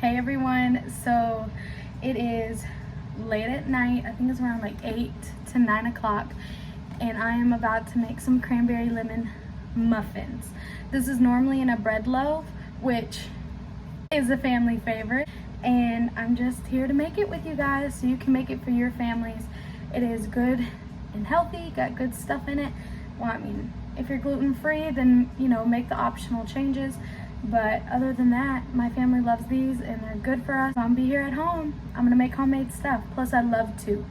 Hey everyone, so it is late at night. I think it's around like 8 to 9 o'clock, and I am about to make some cranberry lemon muffins. This is normally in a bread loaf, which is a family favorite, and I'm just here to make it with you guys so you can make it for your families. It is good and healthy, got good stuff in it. Well, I mean, if you're gluten-free, then, you know, make the optional changes. But other than that, my family loves these and they're good for us. I'm gonna be here at home. I'm gonna make homemade stuff. Plus I love to.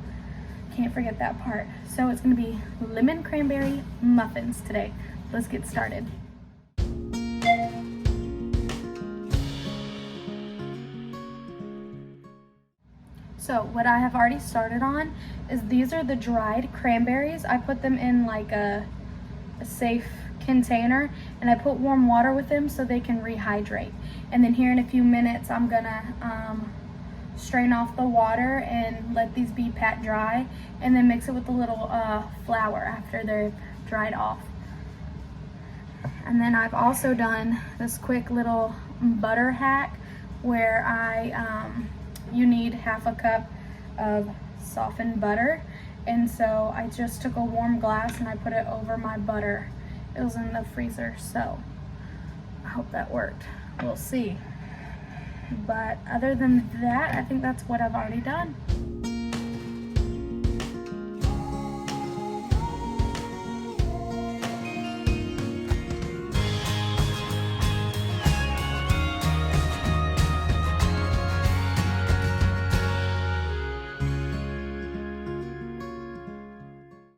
Can't forget that part. So it's gonna be lemon cranberry muffins today. Let's get started. So what I have already started on is these are the dried cranberries. I put them in like a safe container and I put warm water with them so they can rehydrate. And then here in a few minutes I'm gonna strain off the water and let these be pat dry, and then mix it with a little flour after they're dried off. And then I've also done this quick little butter hack where you need half a cup of softened butter, and so I just took a warm glass and I put it over my butter. It was in the freezer, so I hope that worked. We'll see. But other than that, I think that's what I've already done.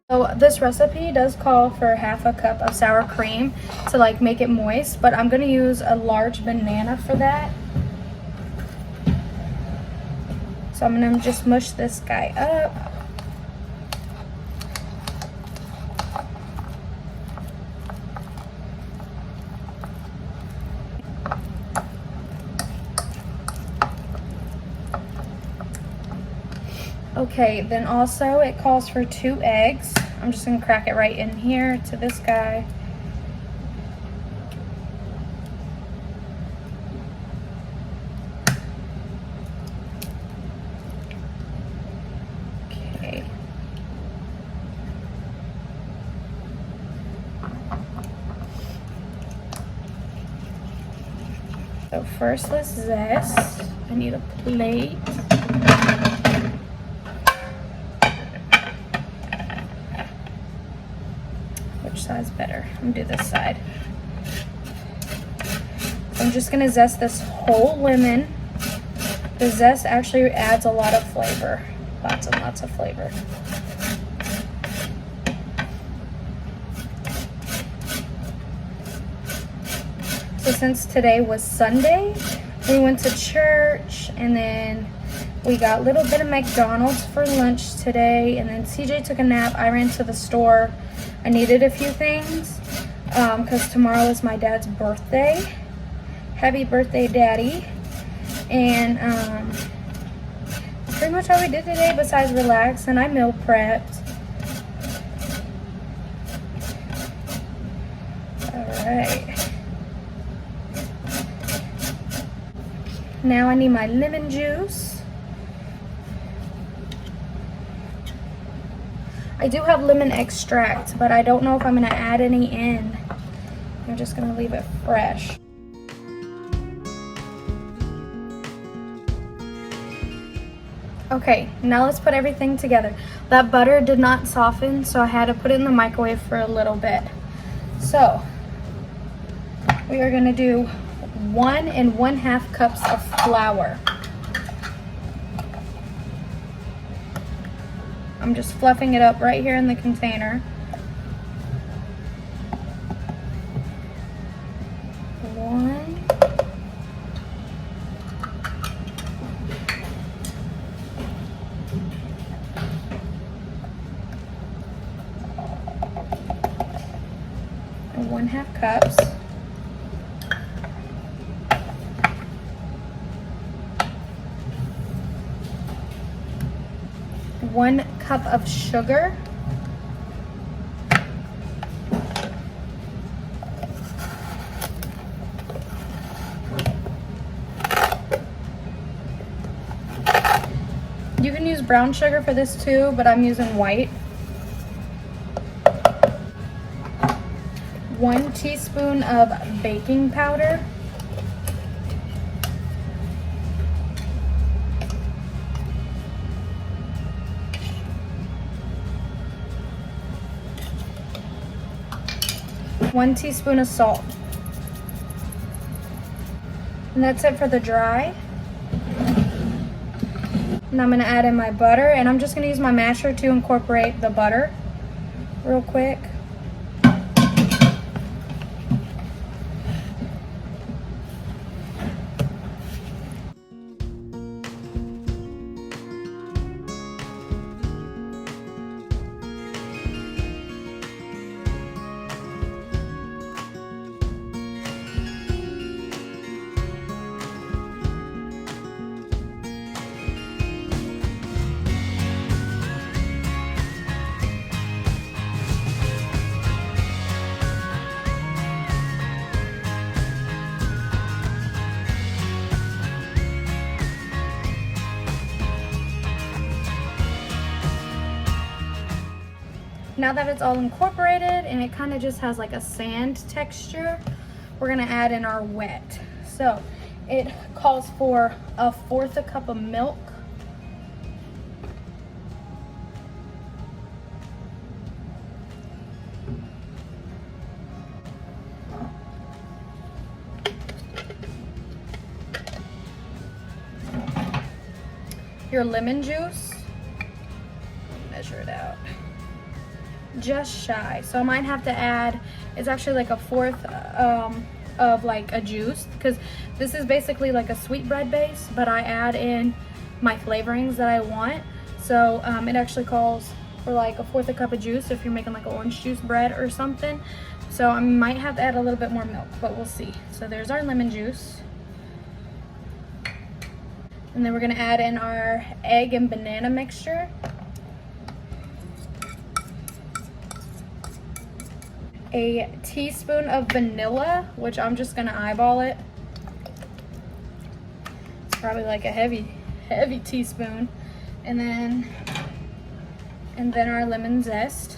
So this recipe does call for half a cup of sour cream to like make it moist, but I'm gonna use a large banana for that. So I'm gonna just mush this guy up. Okay, then also it calls for 2 eggs. I'm just gonna crack it right in here to this guy. Okay. So first let's zest. I need a plate. Which side's better? I'm gonna do this side. So I'm just gonna zest this whole lemon. The zest actually adds a lot of flavor. Lots and lots of flavor. So since today was Sunday, we went to church and then we got a little bit of McDonald's for lunch today, and then CJ took a nap. I ran to the store. I needed a few things because tomorrow is my dad's birthday. Happy birthday, Daddy. And that's pretty much all we did today besides relax, and I meal prepped. Alright. Now I need my lemon juice. I do have lemon extract, but I don't know if I'm gonna add any in. I'm just gonna leave it fresh. Okay, now let's put everything together. That butter did not soften, so I had to put it in the microwave for a little bit. So, we are gonna do 1 1/2 cups of flour. I'm just fluffing it up right here in the container. 1. And 1/2 cups. 1 cup of sugar. 1 You can use brown sugar for this too, but I'm using white. 1 teaspoon of baking powder. One teaspoon of salt. And that's it for the dry. And I'm gonna add in my butter, and I'm just gonna use my masher to incorporate the butter real quick. Now that it's all incorporated and it kind of just has like a sand texture, we're gonna add in our wet. So it calls for 1/4 cup of milk. Your lemon juice, measure it out. Just shy, so I might have to add, it's actually like 1/4 of like a juice, because this is basically like a sweetbread base, but I add in my flavorings that I want. So it actually calls for like 1/4 cup of juice if you're making like an orange juice bread or something. So I might have to add a little bit more milk, but we'll see. So there's our lemon juice. And then we're gonna add in our egg and banana mixture. A teaspoon of vanilla, which I'm just gonna eyeball it. It's probably like a heavy teaspoon. And then our lemon zest.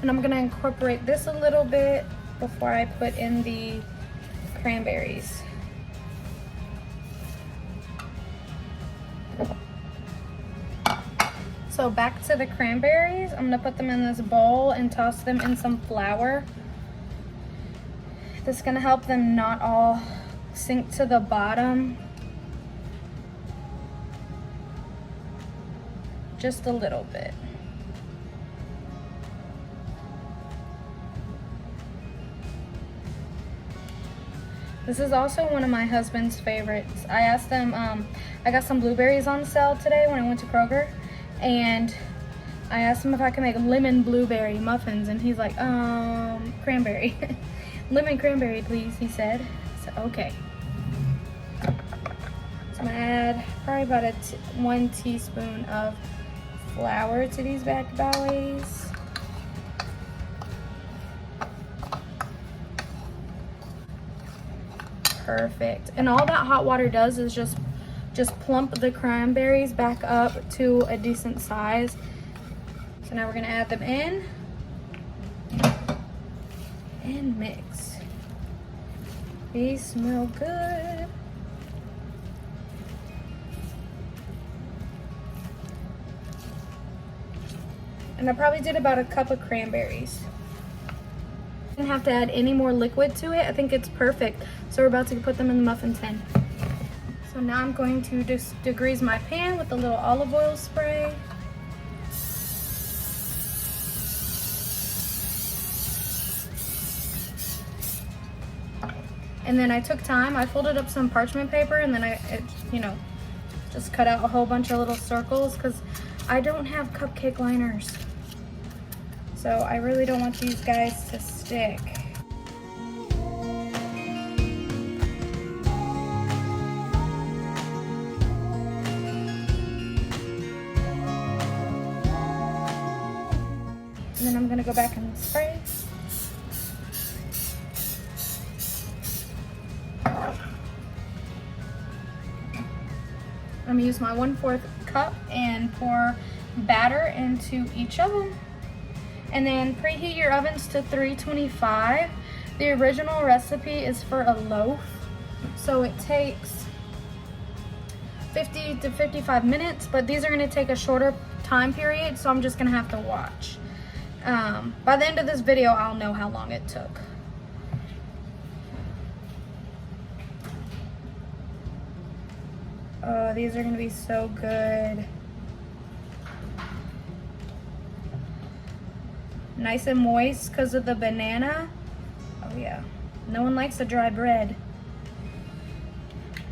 And I'm gonna incorporate this a little bit before I put in the cranberries. So back to the cranberries, I'm gonna put them in this bowl and toss them in some flour. This is gonna help them not all sink to the bottom. Just a little bit. This is also one of my husband's favorites. I asked them, I got some blueberries on sale today when I went to Kroger, and I asked him if I could make lemon blueberry muffins, and he's like, cranberry. Lemon cranberry, please, he said. So, okay. So I'm gonna add probably about 1 teaspoon of flour to these bad boys. Perfect. And all that hot water does is just plump the cranberries back up to a decent size. So now we're gonna add them in and mix. These smell good. And I probably did about 1 cup of cranberries. Didn't have to add any more liquid to it. I think it's perfect. So we're about to put them in the muffin tin. So now I'm going to just degrease my pan with a little olive oil spray. And then I took time, I folded up some parchment paper, and then I just cut out a whole bunch of little circles, because I don't have cupcake liners. So I really don't want these guys to stick. then I'm gonna go back and spray. I'm gonna use my 1/4 cup and pour batter into each of them. And then preheat your ovens to 325. The original recipe is for a loaf, so it takes 50 to 55 minutes, but these are gonna take a shorter time period, so I'm just gonna have to watch. By the end of this video, I'll know how long it took. Oh, these are gonna be so good. Nice and moist because of the banana. Oh yeah, no one likes a dry bread.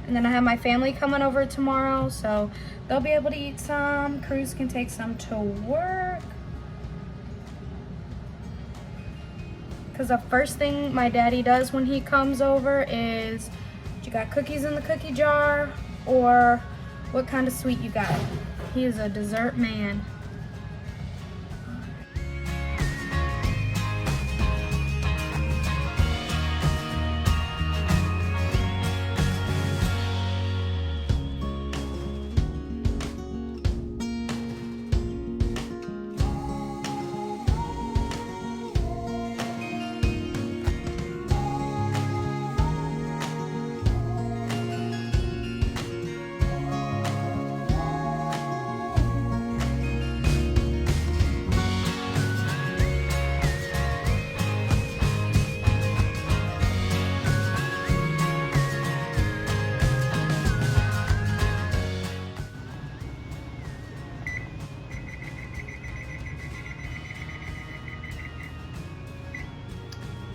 And then I have my family coming over tomorrow, so they'll be able to eat some. Cruz can take some to work. Because the first thing my daddy does when he comes over is, you got cookies in the cookie jar, or what kind of sweet you got? He is a dessert man.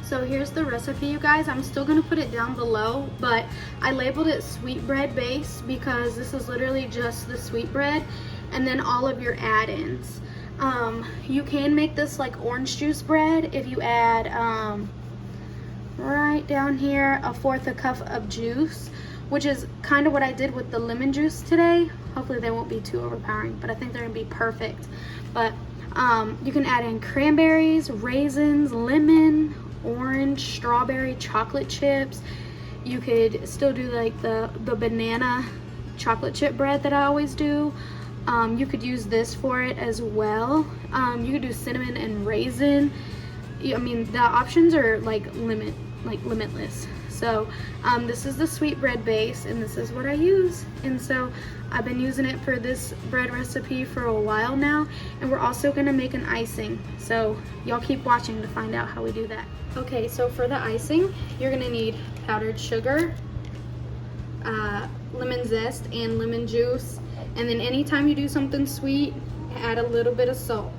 So here's the recipe, you guys. I'm still gonna put it down below, but I labeled it sweetbread base because this is literally just the sweetbread and then all of your add-ins. You can make this like orange juice bread if you add, right down here, 1/4 cup of juice, which is kind of what I did with the lemon juice today. Hopefully they won't be too overpowering, but I think they're gonna be perfect. But you can add in cranberries, raisins, lemon, orange, strawberry, chocolate chips. You could still do like the banana chocolate chip bread that I always do. You could use this for it as well. You could do cinnamon and raisin. I mean, the options are like limitless. So this is the sweetbread base, and this is what I use. And so I've been using it for this bread recipe for a while now, and we're also gonna make an icing. So y'all keep watching to find out how we do that. Okay, so for the icing, you're gonna need powdered sugar, lemon zest, and lemon juice. And then anytime you do something sweet, add a little bit of salt.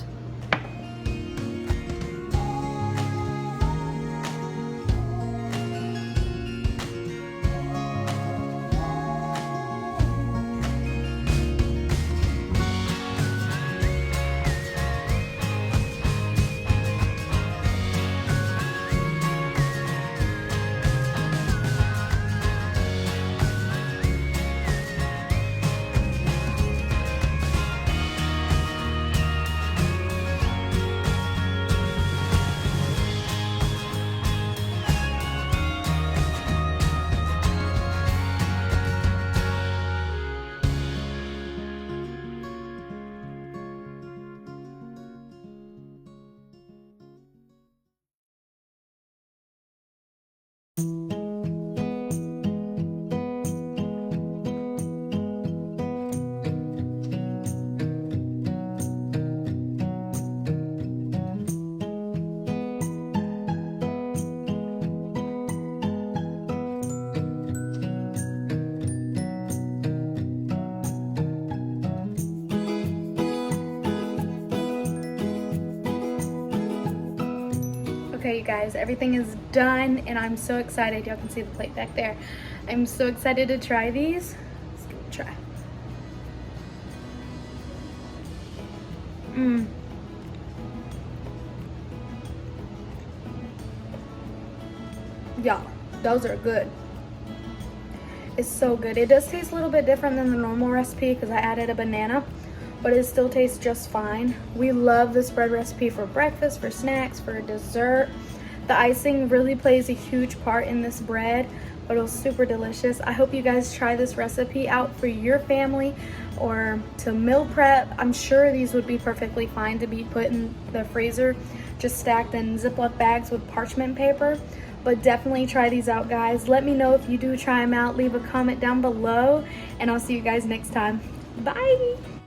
Okay, you guys, everything is done, and I'm so excited. Y'all can see the plate back there. I'm so excited to try these. Let's give it a try. Y'all, those are good. It's so good. It does taste a little bit different than the normal recipe because I added a banana, but it still tastes just fine. We love this bread recipe for breakfast, for snacks, for dessert. The icing really plays a huge part in this bread, but it was super delicious. I hope you guys try this recipe out for your family or to meal prep. I'm sure these would be perfectly fine to be put in the freezer, just stacked in Ziploc bags with parchment paper. But definitely try these out, guys. Let me know if you do try them out. Leave a comment down below, and I'll see you guys next time. Bye!